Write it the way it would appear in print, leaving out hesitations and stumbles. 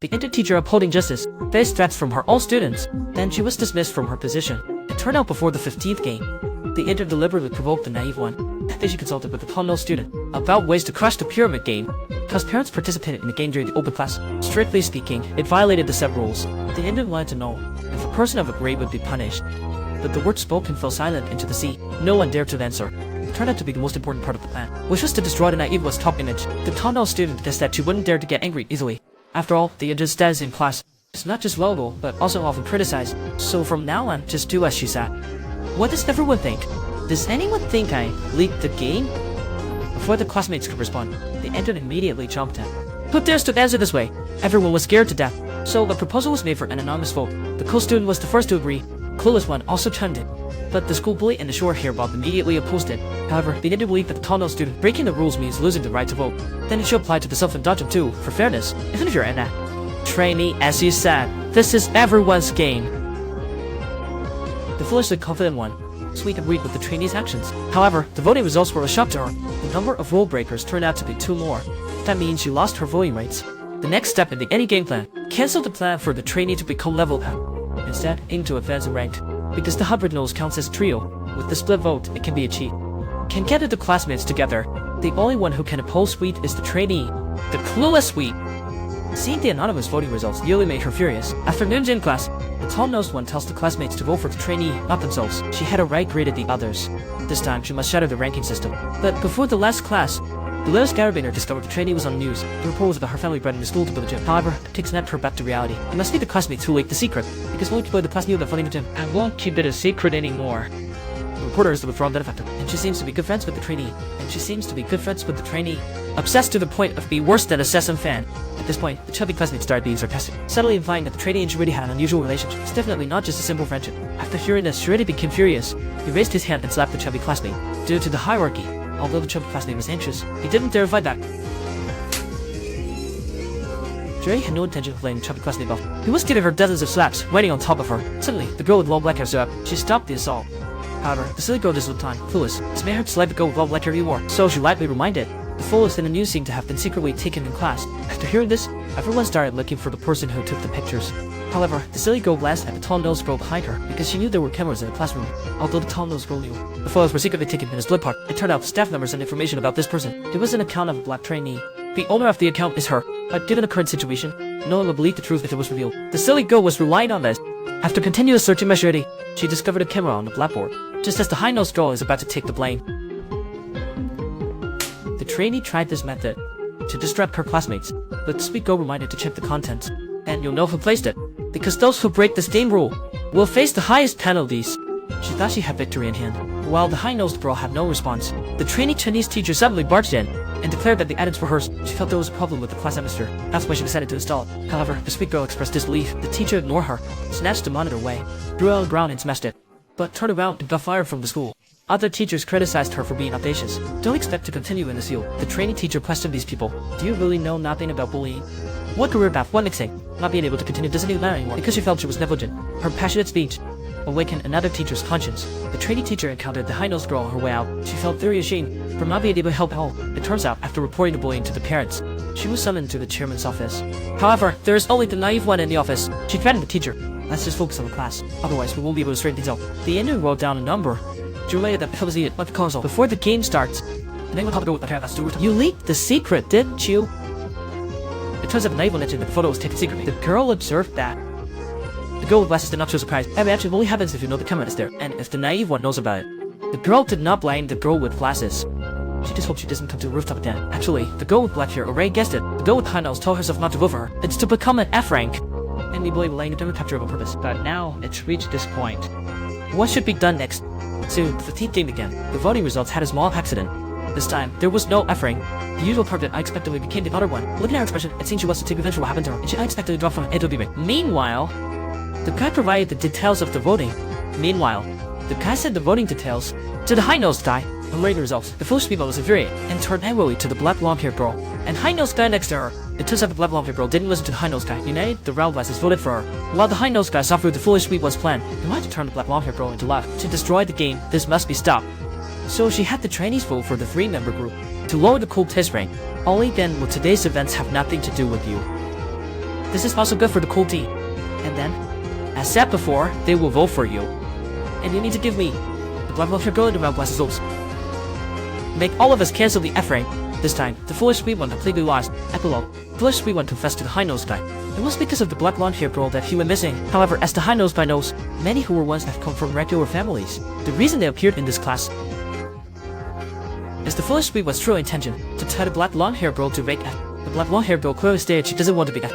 The Intern teacher upholding justice faced threats from her own students. Then she was dismissed from her position. It turned out before the 15th game, the Intern deliberately provoked the naive one. Then she consulted with the top-nose student about ways to crush the pyramid game, because parents participated in the game during the open class. Strictly speaking, it violated the set rules. The Intern wanted to know if a person of a grade would be punished, but the words spoken fell silent into the sea. No one dared to answer. It turned out to be the most important part of the plan, which was to destroy the naive one's top image. The top-nose student said she wouldn't dare to get angry easily. After all, the Intern's status in class is not just valuable, but also often criticized. So from now on, just do as she said. What does everyone think? Does anyone think I leaked the game? Before the classmates could respond, the Intern immediately jumped in. Who dares to answer this way? Everyone was scared to death. So the proposal was made for an anonymous vote. The co-student was the first to agree. Clueless one also chimed in. But the school bully and the short hair bob immediately opposed it. However, they didn't believe that the tall-nose student breaking the rules means losing the right to vote. Then it should apply to the self-indulgent too, for fairness, even if you're in that. Trainee, as you said, this is everyone's game. The foolishly confident one, Sweet agreed with the trainee's actions. However, the voting results were a shock to her. The number of rule breakers turned out to be 2 more. That means she lost her voting rights. The next step in the any game plan, cancel the plan for the trainee to become level up. Instead, aim to advance in ranked. Because the hybrid nose counts as trio, with the split vote, it can be achieved. Can gather the classmates together. The only one who can oppose Sweet is the trainee, the clueless Sweet. Seeing the anonymous voting results nearly made her furious. After noon gym class, the tall-nosed one tells the classmates to vote for the trainee, not themselves. She had right-graded the others. This time, she must shatter the ranking system. But before the last class, the little scarabanger discovered the trainee was on the news. The report was about her family bred in the school to build a gym. However, it snapped her back to reality. It must be the classmates who leaked the secret, because only people in the class knew about funding the gym. I won't keep it a secret anymore. The reporter is the withdrawn benefactor, and she seems to be good friends with the trainee. Obsessed to the point of being worse than a Sesame fan. At this point, the chubby classmate started being sarcastic, subtly implying that the trainee and Shreddy had an unusual relationship. It's definitely not just a simple friendship. After hearing this, Shreddy became furious. He raised his hand and slapped the chubby classmate. Due to the hierarchy, although the chubby classmate was anxious, he didn't dare fight back. Jerry had no intention of letting the chubby classmate off. He was giving her dozens of slaps, waiting on top of her. Suddenly, the girl with long black hair stood up. She stopped the assault. However, the silly girl this time, clueless, this made her dislike the girl with long black hair even more, so she lightly reminded. The foolish in the news seemed to have been secretly taken in class. After hearing this, everyone started looking for the person who took the pictures. However, the silly girl glanced at the tall-nosed girl behind her because she knew there were cameras in the classroom, although the tall-nosed girl knew. The photos were secretly taken in his blood park. It turned out staff members and information about this person. It was an account of a black trainee. The owner of the account is her, but given the current situation, no one would believe the truth if it was revealed. The silly girl was relying on this. After continuous searching by Shreddy, she discovered a camera on the blackboard, just as the high-nosed girl is about to take the blame. The trainee tried this method to distract her classmates, but the sweet girl reminded to check the contents. And you'll know who placed it, because those who break this game rule will face the highest penalties. She thought she had victory in hand. While the high-nosed girl had no response, the trainee Chinese teacher suddenly barged in and declared that the items were hers. She felt there was a problem with the class atmosphere. That's why she decided to install it. However, the sweet girl expressed disbelief. The teacher ignored her, snatched the monitor away, threw it on the ground and smashed it, but turned around and got fired from the school. Other teachers criticized her for being audacious. Don't expect to continue in this field. The trainee teacher questioned these people. Do you really know nothing about bullying? What career path one mixing? Not being able to continue doesn't even matter anymore because she felt she was negligent. Her passionate speech awakened another teacher's conscience. The trainee teacher encountered the high-nosed girl on her way out. She felt very ashamed for not being able to help at all. It turns out, after reporting the bullying to the parents, she was summoned to the chairman's office. However, there is only the naive one in the office. She threatened the teacher. Let's just focus on the class. Otherwise, we won't be able to straighten things out. The Intern wrote down a number. She related that was needed like console before the game starts. You leaked the secret, didn't you? It turns out the naive one mentioned that the photo was taken secretly. The girl observed that. The girl with glasses did not show surprise. Every action only happens if you know the camera is there, and if the naive one knows about it. The girl did not blame the girl with glasses. She just hoped she doesn't come to the rooftop again. Actually, the girl with black hair already guessed it. The girl with high nose told herself not to vote for her. It's to become an F rank. And we believe laying a demon capture of a purpose. But now, it's reached this point. What should be done next? Soon, the 15th game began. The voting results had a small accident. This time, there was no F rank. The usual target unexpectedly became the other one. Looking at her expression, it seemed she was to take revenge for what happened to her, and she unexpectedly dropped from an A to B rank. Meanwhile, the guy provided the details of the voting. The guy sent the voting details to the high-nosed guy. On later results, the foolish people was infuriated and turned angrily to the black long-haired girl and high-nosed guy next to her. It turns out the black long-haired girl didn't listen to the high-nosed guy. United, the round glasses voted for her, while the high-nosed guy saw through the foolish sweet one's plan. He wanted to turn the black long-haired girl into love. To destroy the game, this must be stopped. So she had the trainees vote for the 3-member group to lower the cool test rank. Only then will today's events have nothing to do with you. This is also good for the cool tea. And then, as said before, they will vote for you. And you need to give me the black love hair girl around glass results. Make all of us cancel the F-ring. This time, the foolish sweet one completely lost. Epilogue. Foolish sweet one confessed to the high-nosed guy. It was because of the black blonde hair girl that he went missing. However, as the high-nosed guy knows, many who were once have come from regular families. The reason they appeared in this class is the foolish sweet one's true intention to tell the black blonde hair girl to rate F. The black blonde hair girl clearly stated she doesn't want to be F.